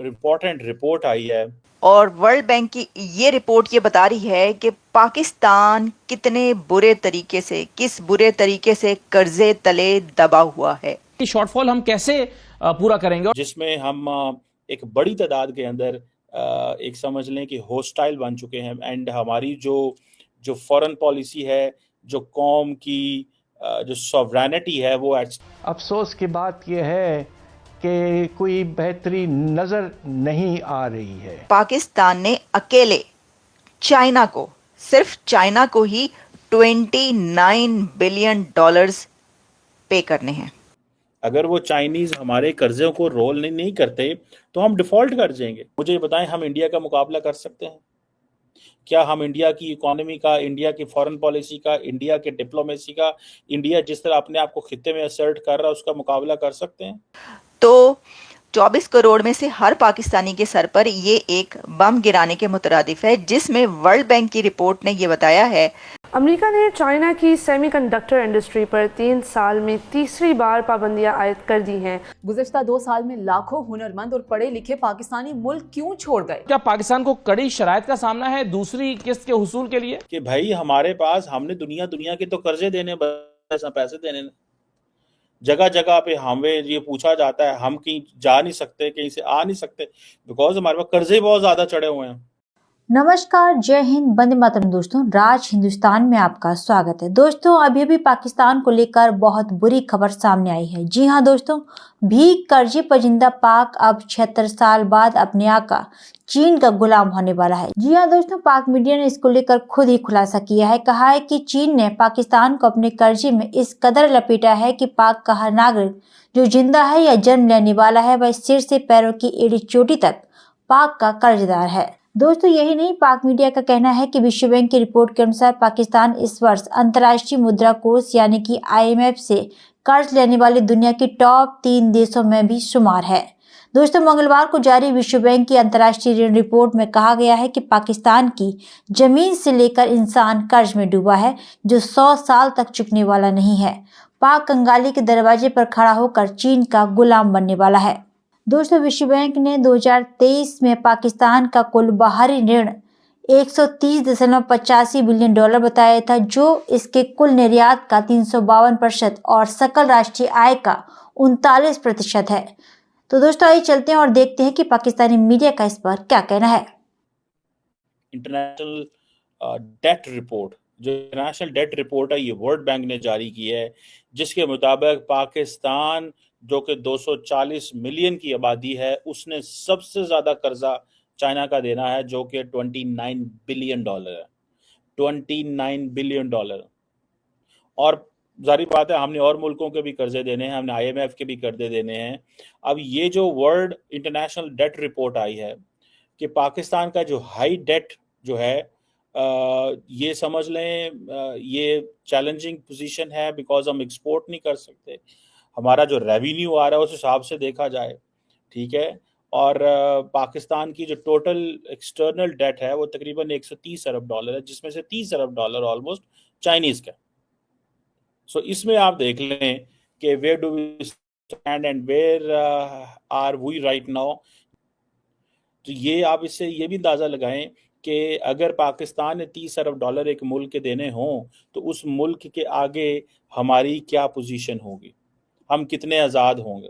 Important report आई है। और world bank की ये रिपोर्ट ये बता रही है कि पाकिस्तान कितने बुरे तरीके से, किस बुरे तरीके से कर्जे तले दबा हुआ है। शॉर्टफॉल हम कैसे पूरा करेंगे, जिसमें हम एक बड़ी तादाद के अंदर एक समझ लें कि होस्टाइल बन चुके हैं, एंड हमारी जो जो फॉरेन पॉलिसी है, जो कौम की जो सॉवरेनिटी है, वो अफसोस की बात यह है कि कोई बेहतरी नजर नहीं आ रही है। पाकिस्तान ने अकेले चाइना को, सिर्फ चाइना को ही $29 बिलियन पे करने हैं। अगर वो चाइनीज हमारे कर्जों को रोल नहीं करते तो हम डिफॉल्ट कर जाएंगे। मुझे बताएं, हम इंडिया का मुकाबला कर सकते हैं क्या? हम इंडिया की इकोनॉमी का, इंडिया की फॉरेन पॉलिसी का, इंडिया के डिप्लोमेसी का, इंडिया जिस तरह अपने आप को खित्ते में असर्ट कर रहा है, उसका मुकाबला कर सकते हैं? तो 24 करोड़ में से हर पाकिस्तानी के सर पर ये एक बम गिराने के मुतरादिफ है, जिसमें वर्ल्ड बैंक की रिपोर्ट ने ये बताया है। अमेरिका ने चाइना की सेमीकंडक्टर इंडस्ट्री पर 3 साल में तीसरी बार पाबंदियां आयद कर दी हैं। गुज़श्ता 2 साल में लाखों हुनरमंद और पढ़े लिखे पाकिस्तानी मुल्क क्यों छोड़ गए? क्या पाकिस्तान को कड़ी शराइत का सामना है दूसरी किस्त के हुसूल के लिए? कि भाई हमारे पास, हमने दुनिया के तो कर्जे देने, बस पैसे देने, जगह जगह पे हमें ये पूछा जाता है, हम कहीं जा नहीं सकते, कहीं से आ नहीं सकते, बिकॉज हमारे पास कर्जे बहुत ज्यादा चढ़े हुए हैं। नमस्कार, जय हिंद, वंदे मातरम। दोस्तों, राज हिंदुस्तान में आपका स्वागत है। दोस्तों, अभी पाकिस्तान को लेकर बहुत बुरी खबर सामने आई है। जी हां दोस्तों, भीख कर्जे पर जिंदा पाक अब 76 साल बाद अपने आका चीन का गुलाम होने वाला है। जी हां दोस्तों, पाक मीडिया ने इसको लेकर खुद ही खुलासा किया है। कहा है कि चीन ने पाकिस्तान को अपने कर्जे में इस कदर लपेटा है कि पाक का हर नागरिक जो जिंदा है या जन्म लेने वाला है, वह सिर से पैरों की एड़ी चोटी तक पाक का कर्जदार है। दोस्तों, यही नहीं, पाक मीडिया का कहना है कि विश्व बैंक की रिपोर्ट के अनुसार पाकिस्तान इस वर्ष अंतर्राष्ट्रीय मुद्रा कोष यानी कि IMF से कर्ज लेने वाले दुनिया के टॉप 3 देशों में भी शुमार है। दोस्तों, मंगलवार को जारी विश्व बैंक की अंतर्राष्ट्रीय ऋण रिपोर्ट में कहा गया है कि पाकिस्तान की जमीन से लेकर इंसान कर्ज में डूबा है, जो 100 साल तक चुकने वाला नहीं है। पाक कंगाली के दरवाजे पर खड़ा होकर चीन का गुलाम बनने वाला है। दोस्तों, विश्व बैंक ने 2023 में पाकिस्तान का कुल बाहरी ऋण $130.85 बिलियन बताया था, जो इसके कुल निर्यात का 352% और सकल राष्ट्रीय आय का 39% है। तो दोस्तों, आइए चलते हैं और देखते हैं कि पाकिस्तानी मीडिया का इस पर क्या कहना है। इंटरनेशनल डेट रिपोर्ट, जो इंटरनेशनल डेट रिपोर्ट है, ये वर्ल्ड बैंक ने जारी की है, जिसके मुताबिक पाकिस्तान जो कि 240 मिलियन की आबादी है, उसने सबसे ज्यादा कर्जा चाइना का देना है, जो कि $29 बिलियन है। $29 बिलियन। और जारी बात है, हमने और मुल्कों के भी कर्जे देने हैं, हमने IMF के भी कर्जे देने हैं। अब ये जो वर्ल्ड इंटरनेशनल डेट रिपोर्ट आई है कि पाकिस्तान का जो हाई डेट जो है, ये समझ लें ये चैलेंजिंग पोजीशन है, बिकॉज हम एक्सपोर्ट नहीं कर सकते। हमारा जो रेवेन्यू आ रहा है उस हिसाब से देखा जाए, ठीक है, और पाकिस्तान की जो टोटल एक्सटर्नल डेट है वो तकरीबन $130 अरब है, जिसमें से $30 अरब ऑलमोस्ट चाइनीज का। सो इसमें आप देख लें कि where do we stand and where are we right now. तो ये आप इससे ये भी अंदाज़ा लगाएं कि अगर पाकिस्तान ने $30 अरब एक मुल्क के देने हों तो उस मुल्क के आगे हमारी क्या पोजीशन होगी, हम कितने आज़ाद होंगे।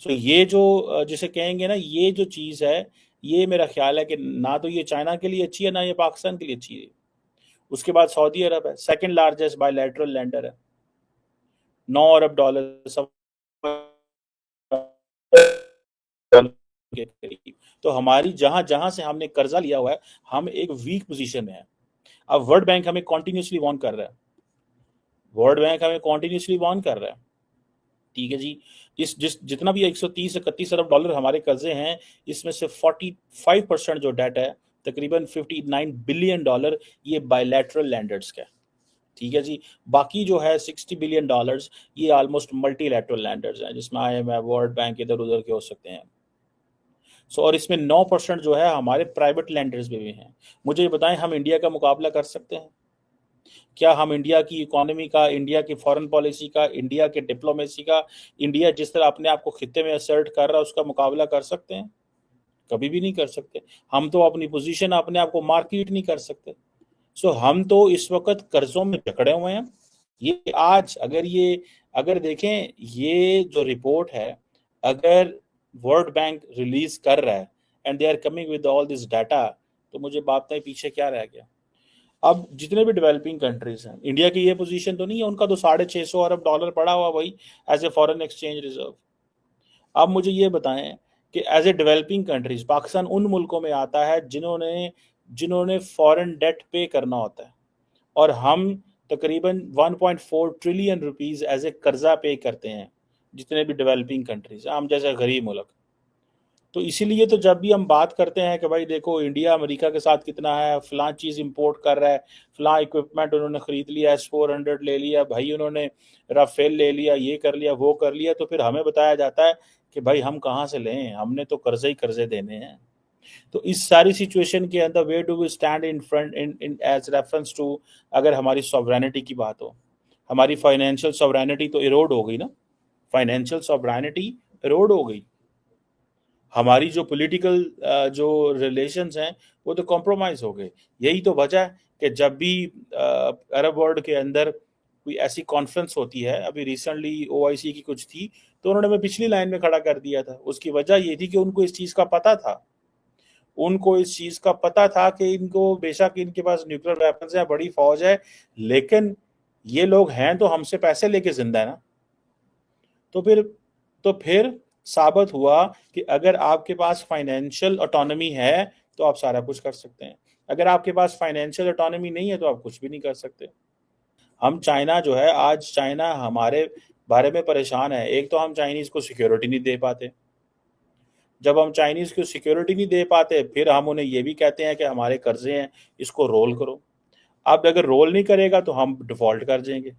सो ये जो जिसे कहेंगे ना, ये जो चीज़ है, ये मेरा ख्याल है कि ना तो ये चाइना के लिए अच्छी है, ना ये पाकिस्तान के लिए अच्छी है। उसके बाद सऊदी अरब है, सेकंड लार्जेस्ट बायलैटरल लेंडर है, $9 अरब के करीब। तो हमारी जहां जहां से हमने कर्जा लिया हुआ है, हम एक वीक पोजीशन में है। अब वर्ल्ड बैंक हमें कॉन्टिन्यूसली वार्न कर रहा है, वर्ल्ड बैंक हमें कॉन्टिन्यूसली वार्न कर रहा है, ठीक है जी। जितना भी 130-31 अरब डॉलर हमारे कर्जे हैं, इसमें से 45% जो डेट है, तकरीबन $59 बिलियन, ये बायलैटरल लैंडर्स का है, ठीक है जी। बाकी जो है $60 बिलियन, ये ऑलमोस्ट मल्टीलैटरल लैंडर्स हैं, जिसमें IMF, वर्ल्ड बैंक इधर उधर के हो सकते हैं। सो और इसमें 9% जो है हमारे प्राइवेट लैंडर्स में भी हैं। मुझे ये बताएं, हम इंडिया का मुकाबला कर सकते हैं क्या? हम इंडिया की इकोनॉमी का, इंडिया की फॉरेन पॉलिसी का, इंडिया के डिप्लोमेसी का, इंडिया जिस तरह अपने आप को खित्ते में असर्ट कर रहा है, उसका मुकाबला कर सकते हैं? कभी भी नहीं कर सकते। हम तो अपनी पोजीशन अपने आप को मार्केट नहीं कर सकते। सो हम तो इस वक्त कर्जों में जकड़े हुए हैं। ये आज अगर देखें ये जो रिपोर्ट है, अगर वर्ल्ड बैंक रिलीज कर रहा है and they are coming with all this data, तो मुझे बात नहीं पीछे क्या रह गया। अब जितने भी डेवलपिंग कंट्रीज हैं, इंडिया की ये पोजीशन तो नहीं है, उनका तो $650 अरब पड़ा हुआ वही as a foreign exchange reserve. अब मुझे ये बताएं कि as a developing countries Pakistan उन मुल्कों में आता है जिन्होंने फॉरेन डेट पे करना होता है, और हम तकरीबन 1.4 ट्रिलियन रुपीस एज ए कर्जा पे करते हैं जितने भी डेवलपिंग कंट्रीज, हम जैसे गरीब मुल्क। तो इसीलिए तो जब भी हम बात करते हैं कि भाई देखो इंडिया अमेरिका के साथ कितना है, फलां चीज़ इंपोर्ट कर रहा है, फलां इक्विपमेंट उन्होंने खरीद लिया, S-400 ले लिया भाई, उन्होंने राफेल ले लिया, ये कर लिया वो कर लिया, तो फिर हमें बताया जाता है कि भाई हम कहाँ से लें, हमने तो कर्जे ही कर्जे देने हैं। तो इस सारी सिचुएशन के अंदर where do we stand in front in as reference to, अगर हमारी सॉवरेनिटी की बात हो, हमारी फाइनेंशियल सॉवरेनिटी तो इरोड हो गई ना, फाइनेंशियल सॉवरेनिटी इरोड हो गई। हमारी जो पॉलिटिकल जो रिलेशंस हैं वो तो कॉम्प्रोमाइज़ हो गए। यही तो वजह है कि जब भी अरब वर्ल्ड के अंदर कोई ऐसी कॉन्फ्रेंस होती है, अभी रिसेंटली OIC की कुछ थी, तो उन्होंने हमें पिछली लाइन में खड़ा कर दिया था। उसकी वजह ये थी कि उनको इस चीज़ का पता था कि इनको बेशक इनके पास न्यूक्लियर वेपन्स हैं, बड़ी फौज है, लेकिन ये लोग हैं तो हमसे पैसे लेके जिंदा है ना। तो फिर साबित हुआ कि अगर आपके पास फाइनेंशियल ऑटोनॉमी है तो आप सारा कुछ कर सकते हैं, अगर आपके पास फाइनेंशियल ऑटोनॉमी नहीं है तो आप कुछ भी नहीं कर सकते। हम चाइना जो है, आज चाइना हमारे बारे में परेशान है। एक तो हम चाइनीज़ को सिक्योरिटी नहीं दे पाते, जब हम चाइनीज़ को सिक्योरिटी नहीं दे पाते फिर हम उन्हें ये भी कहते हैं कि हमारे कर्जे हैं, इसको रोल करो। अब अगर रोल नहीं करेगा तो हम डिफ़ॉल्ट कर जाएंगे।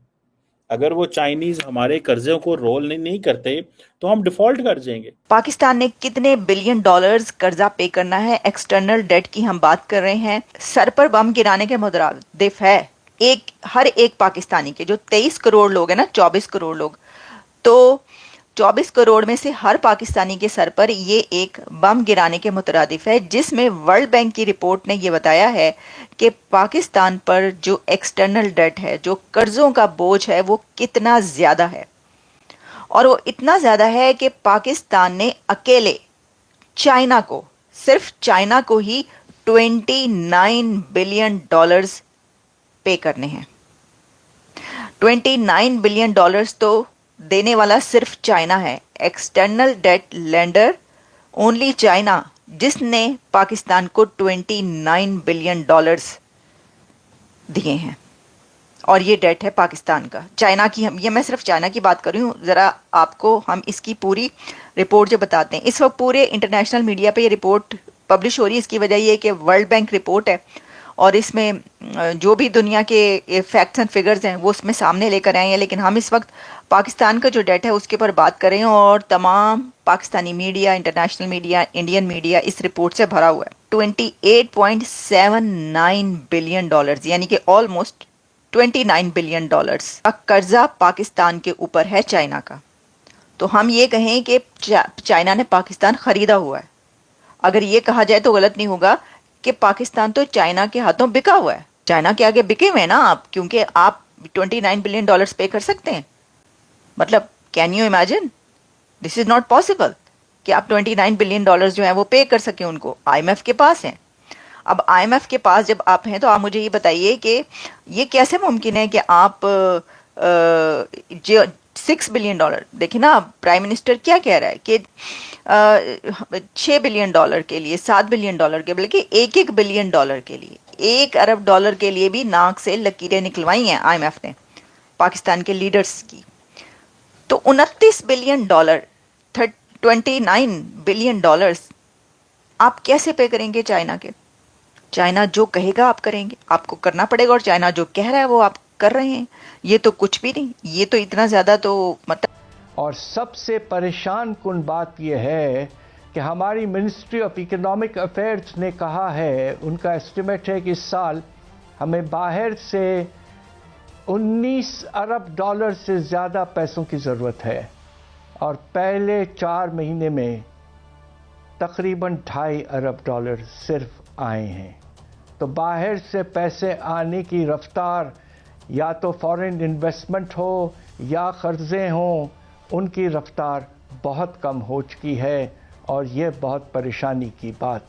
अगर वो चाइनीज हमारे कर्जों को रोल नहीं करते तो हम डिफॉल्ट कर जाएंगे। पाकिस्तान ने कितने बिलियन डॉलर्स कर्जा पे करना है? एक्सटर्नल डेट की हम बात कर रहे हैं। सर पर बम गिराने के मुतरादिफ है हर एक पाकिस्तानी के, जो 23 करोड़ लोग हैं ना, 24 करोड़ लोग, तो 24 करोड़ में से हर पाकिस्तानी के सर पर ये एक बम गिराने के मुतरादिफ है, जिसमें वर्ल्ड बैंक की रिपोर्ट ने ये बताया है कि पाकिस्तान पर जो एक्सटर्नल डेट है, जो कर्जों का बोझ है, वो कितना ज़्यादा है। और वो इतना ज़्यादा है कि पाकिस्तान ने अकेले सिर्फ चाइना को ही $29 बिलियन पे करने हैं। $29 बिलियन तो देने वाला सिर्फ चाइना है। External debt lender only China, जिसने पाकिस्तान को $29 बिलियन दिए हैं, और ये डेट है पाकिस्तान का। चाइना की, मैं सिर्फ चाइना की बात कर रही हूँ। ज़रा आपको हम इसकी पूरी रिपोर्ट जो बताते हैं। इस वक्त पूरे इंटरनेशनल मीडिया पे ये रिपोर्ट पब्लिश हो रही है। इसकी वजह ये है कि वर्ल्ड बैंक रिपोर्ट है, और इसमें जो भी दुनिया के फैक्ट्स एंड फिगर्स हैं वो उसमें सामने लेकर आए हैं, लेकिन हम इस वक्त पाकिस्तान का जो डेट है उसके ऊपर बात कर रहे हैं, और तमाम Pakistani media, international media, Indian media इस रिपोर्ट से भरा हुआ है। $28.79 बिलियन, यानी कि ऑलमोस्ट $29 बिलियन का कर्जा पाकिस्तान के ऊपर है चाइना का। तो हम ये कहें कि चाइना ने पाकिस्तान खरीदा हुआ है। अगर ये कहा जाए तो गलत नहीं होगा कि पाकिस्तान तो चाइना के हाथों बिका हुआ है। चाइना के आगे बिके हुए हैं ना आप, क्योंकि आप $29 बिलियन पे कर सकते हैं। मतलब can you imagine, this is not possible कि आप $29 बिलियन जो है वो पे कर सकें उनको। IMF के पास हैं। अब IMF के पास जब आप हैं तो आप मुझे ये बताइए कि ये कैसे मुमकिन है कि आप जो $6 बिलियन, देखिए ना प्राइम मिनिस्टर क्या कह रहा है कि $6 बिलियन के लिए, $7 बिलियन के, बल्कि $1 बिलियन के लिए, $1 अरब के लिए भी नाक से लकीरें निकलवाई हैं IMF ने पाकिस्तान के लीडर्स की। तो $29 बिलियन, $29 बिलियन आप कैसे पे करेंगे चाइना के? चाइना जो कहेगा आप करेंगे, आपको करना पड़ेगा, और चाइना जो कह रहा है वो आप कर रहे हैं। ये तो कुछ भी नहीं, ये तो इतना ज़्यादा तो मतलब। और सबसे परेशान कुन बात यह है कि हमारी मिनिस्ट्री ऑफ इकोनॉमिक अफेयर्स ने कहा है, उनका एस्टिमेट है कि इस साल हमें बाहर से $19 अरब से ज़्यादा पैसों की ज़रूरत है, और पहले 4 महीने में तकरीबन $2.5 अरब सिर्फ आए हैं। तो बाहर से पैसे आने की रफ्तार, या तो फॉरेन इन्वेस्टमेंट हो या कर्जे हों, उनकी रफ्तार बहुत कम हो चुकी है और ये बहुत परेशानी की बात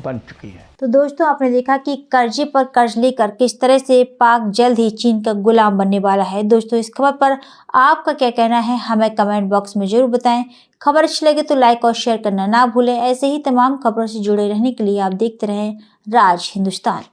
बन चुकी है। तो दोस्तों आपने देखा कि कर्जे पर कर्ज लेकर किस तरह से पाक जल्द ही चीन का गुलाम बनने वाला है। दोस्तों इस खबर पर आपका क्या कहना है हमें कमेंट बॉक्स में जरूर बताएं। खबर अच्छी लगे तो लाइक और शेयर करना ना भूलें। ऐसे ही तमाम खबरों से जुड़े रहने के लिए आप देखते रहें राज हिंदुस्तान।